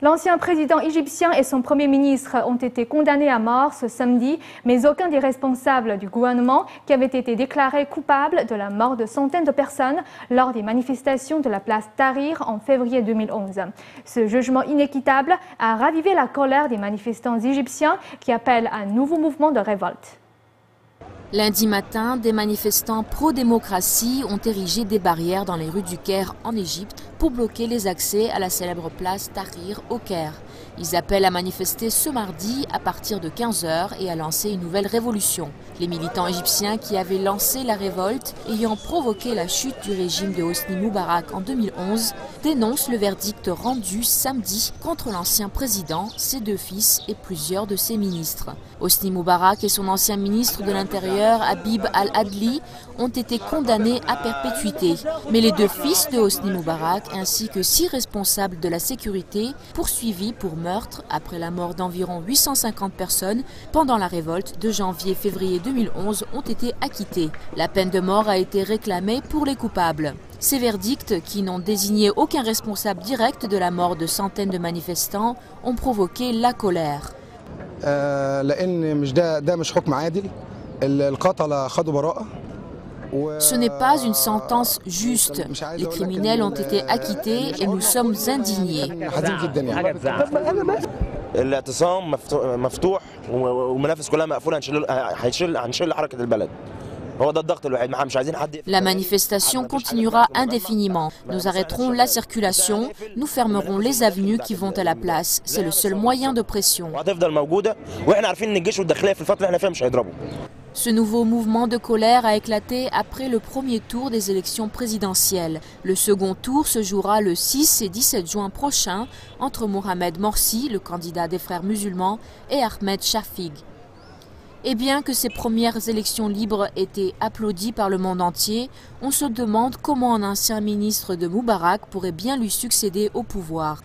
L'ancien président égyptien et son premier ministre ont été condamnés à mort ce samedi, mais aucun des responsables du gouvernement qui avait été déclaré coupable de la mort de centaines de personnes lors des manifestations de la place Tahrir en février 2011. Ce jugement inéquitable a ravivé la colère des manifestants égyptiens qui appellent à un nouveau mouvement de révolte. Lundi matin, des manifestants pro-démocratie ont érigé des barrières dans les rues du Caire en Égypte pour bloquer les accès à la célèbre place Tahrir au Caire. Ils appellent à manifester ce mardi à partir de 15 h et à lancer une nouvelle révolution. Les militants égyptiens qui avaient lancé la révolte ayant provoqué la chute du régime de Hosni Moubarak en 2011 dénoncent le verdict rendu samedi contre l'ancien président, ses deux fils et plusieurs de ses ministres. Hosni Moubarak et son ancien ministre de l'Intérieur, Habib al-Adli, ont été condamnés à perpétuité. Mais les deux fils de Hosni Moubarak ainsi que 6 responsables de la sécurité poursuivis pour meurtre après la mort d'environ 850 personnes pendant la révolte de janvier-février 2011 ont été acquittés. La peine de mort a été réclamée pour les coupables. Ces verdicts, qui n'ont désigné aucun responsable direct de la mort de centaines de manifestants, ont provoqué la colère. Ce n'est pas une sentence juste. Les criminels ont été acquittés et nous sommes indignés. La manifestation continuera indéfiniment. Nous arrêterons la circulation, nous fermerons les avenues qui vont à la place. C'est le seul moyen de pression. Ce nouveau mouvement de colère a éclaté après le premier tour des élections présidentielles. Le second tour se jouera le 6 et 17 juin prochain entre Mohamed Morsi, le candidat des Frères musulmans, et Ahmed Shafik. Et bien que ces premières élections libres étaient applaudies par le monde entier, on se demande comment un ancien ministre de Moubarak pourrait bien lui succéder au pouvoir.